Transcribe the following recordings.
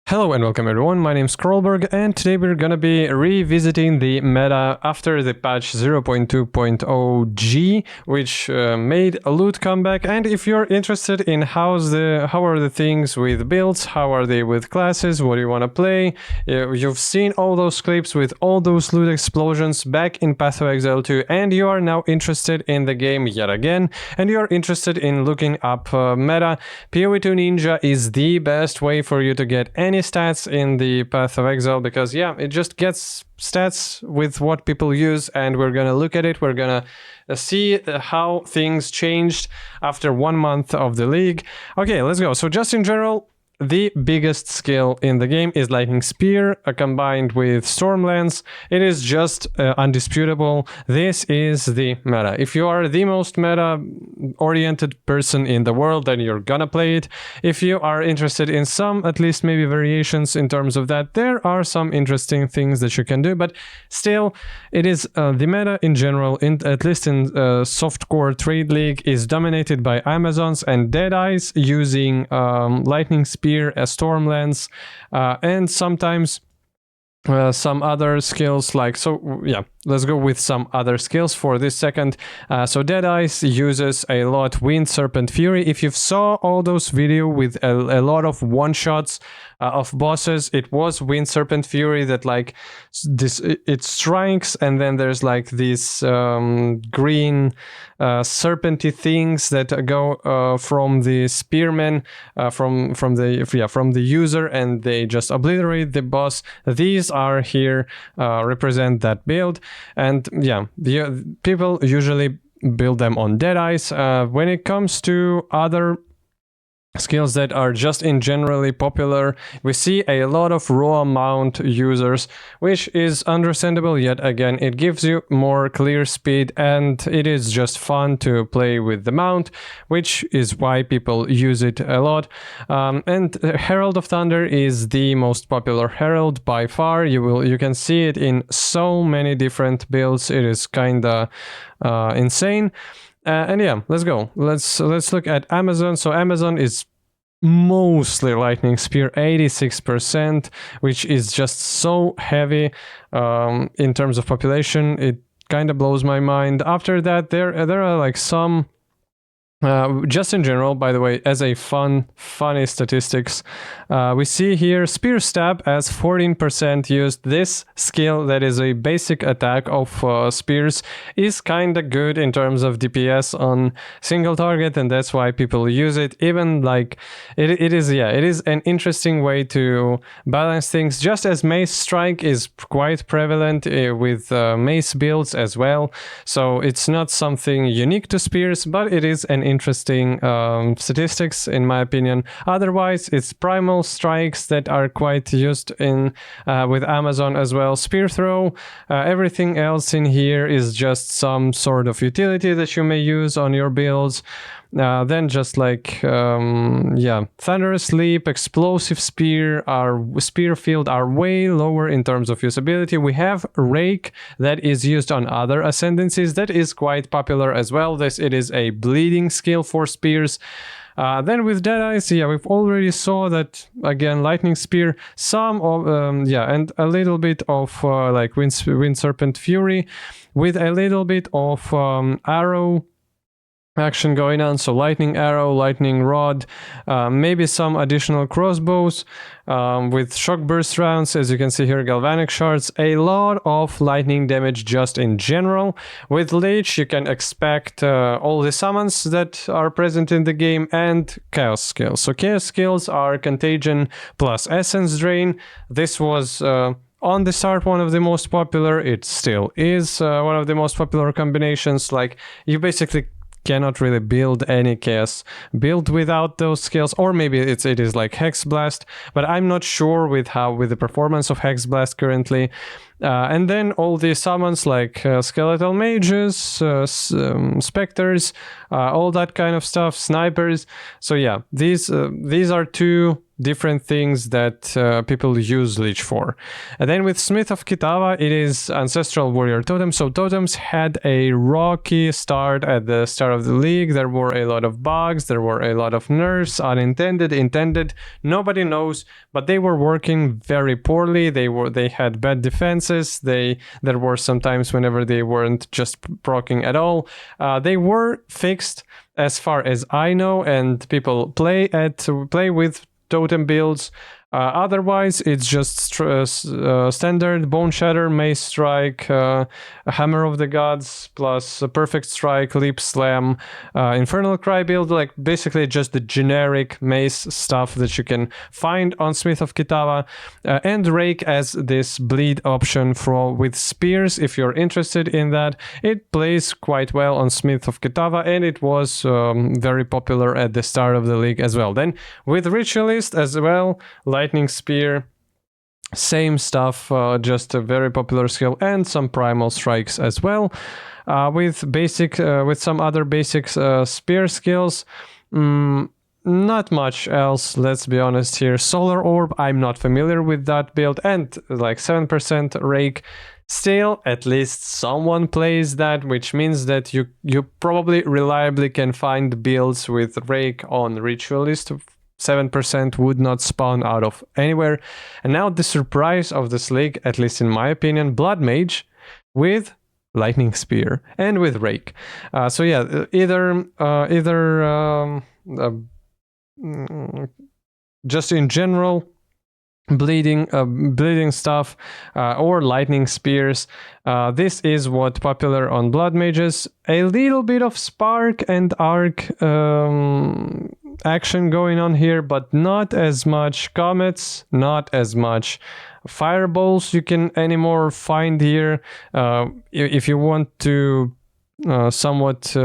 Hello and welcome everyone, my name is Krolberg and today we're gonna be revisiting the meta after the patch 0.2.0G, which made a loot comeback. And if you're interested in how are the things with builds, how are they with classes, what do you want to play, you've seen all those clips with all those loot explosions back in Path of Exile 2 and you are now interested in the game yet again and you're interested in looking up meta, PO2 Ninja is the best way for you to get any stats in the Path of Exile, because yeah, it just gets stats with what people use, and we're gonna look at it. We're gonna see how things changed after 1 month of the league. Okay, let's go. So just in general, the biggest skill in the game is Lightning Spear combined with Stormlance. It is just undisputable. This is the meta. If you are the most meta-oriented person in the world, then you're gonna play it. If you are interested in some, at least maybe variations in terms of that, there are some interesting things that you can do, but still, it is the meta in general, at least in softcore trade league, is dominated by Amazons and Deadeyes using Lightning Spear, a Stormlance, and sometimes some other skills like, so yeah, let's go with some other skills for this second. So Deadeyes uses a lot Wind Serpent Fury. If you saw all those video with a lot of one-shots of bosses, it was Wind Serpent Fury that like this, it strikes and then there's like these green serpenty things that go from the spearmen, from the user, and they just obliterate the boss. These are here represent that build, and yeah, the people usually build them on Deadeyes. When it comes to other skills that are just in generally popular, we see a lot of raw mount users, which is understandable. Yet again, it gives you more clear speed and it is just fun to play with the mount, which is why people use it a lot. And Herald of Thunder is the most popular herald by far. You can see it in so many different builds. It is kinda insane. And yeah, let's go. Let's look at Amazon. So Amazon is mostly Lightning Spear, 86%, which is just so heavy in terms of population. It kind of blows my mind. After that, there are like some just in general, by the way, as a funny statistics, we see here Spear Stab as 14% used. This skill that is a basic attack of spears is kind of good in terms of DPS on single target, and that's why people use it. Even like it is an interesting way to balance things, just as Mace Strike is quite prevalent with Mace builds as well. So it's not something unique to spears, but it is an interesting statistics in my opinion. Otherwise, it's primal strikes that are quite used in with Amazon as well. Spear throw, everything else in here is just some sort of utility that you may use on your builds. Then just like Thunderous Leap, Explosive Spear, our Spear Field are way lower in terms of usability. We have Rake that is used on other Ascendancies, that is quite popular as well. It is a bleeding skill for spears. Then with Deadeyes, yeah, we've already saw that again, Lightning Spear, some of and a little bit of like Wind Serpent Fury, with a little bit of arrow action going on, so lightning arrow, lightning rod, maybe some additional crossbows with shock burst rounds, as you can see here, galvanic shards, a lot of lightning damage just in general. With Lich you can expect all the summons that are present in the game and chaos skills. So chaos skills are contagion plus essence drain. This was on the start one of the most popular, it still is one of the most popular combinations. Like, you basically cannot really build any chaos build without those skills, or maybe it is like Hex Blast, but I'm not sure with the performance of Hex Blast currently. And then all the summons like skeletal mages, specters, all that kind of stuff, snipers. So yeah, these are two different things that people use Leech for. And then with Smith of Kitava, it is Ancestral Warrior Totem. So totems had a rocky start at the start of the league. There were a lot of bugs, there were a lot of nerfs, unintended, intended, nobody knows, but they were working very poorly. They had bad defenses. There were some times whenever they weren't just proccing at all. They were fixed as far as I know, and people play with totem builds. Otherwise, it's just standard Bone Shatter, Mace Strike, Hammer of the Gods, plus Perfect Strike, Leap Slam, Infernal Cry build, like basically just the generic Mace stuff that you can find on Smith of Kitava, and Rake as this bleed option with Spears. If you're interested in that, it plays quite well on Smith of Kitava, and it was very popular at the start of the league as well. Then with Ritualist as well, Lightning Spear, same stuff, just a very popular skill, and some Primal Strikes as well. With some other basic spear skills, not much else, let's be honest here. Solar Orb, I'm not familiar with that build, and like 7% Rake. Still, at least someone plays that, which means that you probably reliably can find builds with Rake on Ritualist. 7% would not spawn out of anywhere. And now the surprise of this league, at least in my opinion, Blood Mage with Lightning Spear and with Rake. So yeah, either just in general bleeding stuff, or lightning spears. This is what popular on Blood Mages. A little bit of spark and arc action going on here, but not as much comets, not as much fireballs you can anymore find here. If you want to somewhat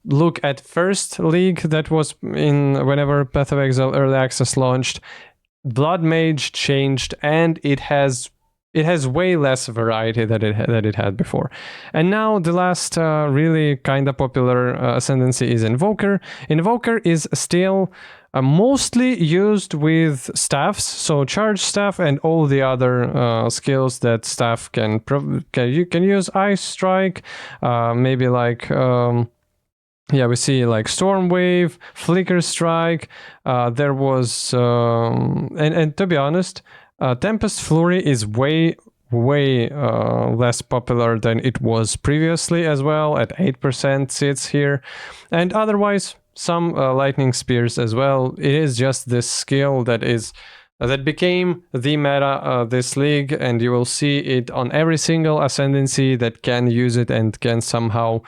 look at first league that was in whenever Path of Exile Early Access launched, Blood Mage changed, and it has way less variety that it had before. And now the last really kind of popular ascendancy is Invoker. Invoker is still mostly used with staffs, so charge staff and all the other skills that staff can you can use. Ice Strike, maybe like we see like Storm Wave, Flicker Strike. There was and to be honest, Tempest Flurry is way less popular than it was previously as well. At 8% sits here, and otherwise some Lightning Spears as well. It is just this skill that became the meta this league, and you will see it on every single ascendancy that can use it and can somehow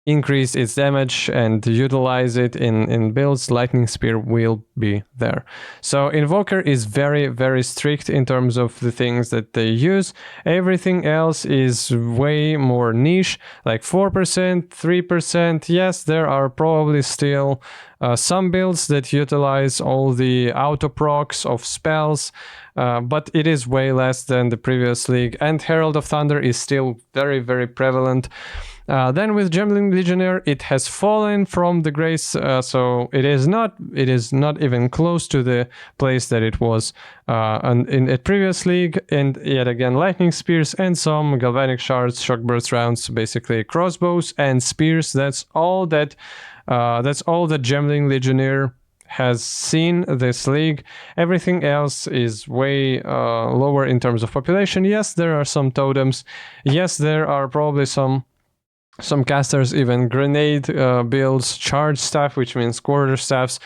increase its damage and utilize it in builds. Lightning Spear will be there. So Invoker is very strict in terms of the things that they use. Everything else is way more niche, like 4%, 3%. Yes, there are probably still some builds that utilize all the auto procs of spells, but it is way less than the previous league. And Herald of Thunder is still very prevalent. Then with Gembling Legionnaire, it has fallen from the grace, so it is not even close to the place that it was in a previous league. And yet again, Lightning Spears and some Galvanic Shards, Shock Burst rounds, basically crossbows and spears. That's all that Gembling Legionnaire has seen this league. Everything else is way lower in terms of population. Yes, there are some totems. Yes, there are probably some casters, even grenade builds, charge staff, which means quarter staffs,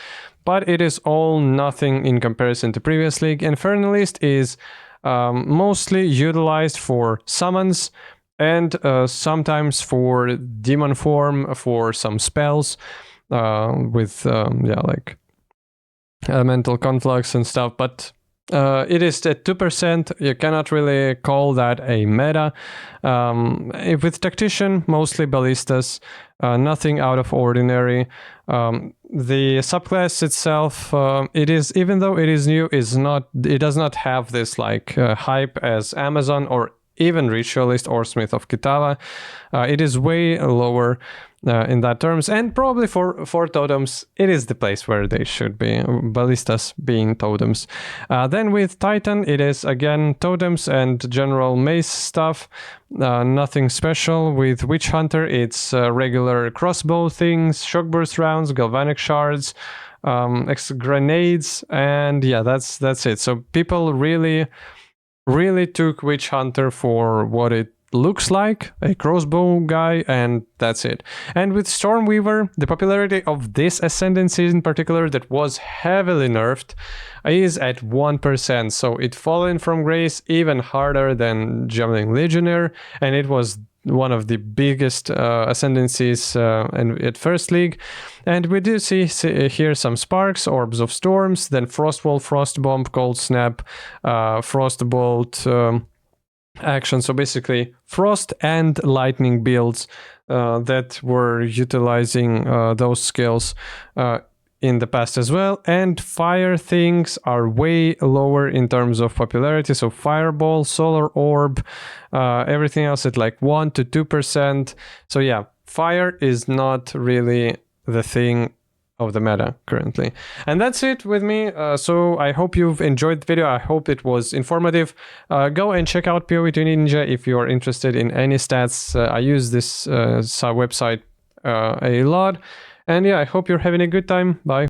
but it is all nothing in comparison to previous league. Infernalist is mostly utilized for summons and sometimes for demon form for some spells with like elemental conflux and stuff, but it is at 2%. You cannot really call that a meta. With Tactician, mostly ballistas, nothing out of ordinary. The subclass itself, even though it is new, it does not have this like hype as Amazon or even Ritualist or Smith of Kitava. It is way lower. in that terms, and probably for totems, it is the place where they should be, ballistas being totems. Then with Titan, it is again totems and general mace stuff, nothing special. With Witch Hunter, it's regular crossbow things, shock burst rounds, galvanic shards, grenades, and yeah, that's it. So people really took Witch Hunter for what it looks like, a crossbow guy, and that's it. And with Stormweaver, the popularity of this Ascendancy in particular that was heavily nerfed is at 1%, so it fallen from grace even harder than Javelin Legionnaire, and it was one of the biggest ascendancies at first league. And we do see here some sparks, orbs of storms, then Frostwall, Frostbomb, Cold Snap, Frostbolt action. So basically frost and lightning builds that were utilizing those skills in the past as well. And fire things are way lower in terms of popularity. So Fireball, Solar Orb, everything else at like 1 to 2%. So yeah, fire is not really the thing of the meta currently. And that's it with me. So I hope you've enjoyed the video. I hope it was informative. Go and check out PO2 Ninja if you're interested in any stats. I use this website a lot. And yeah, I hope you're having a good time. Bye.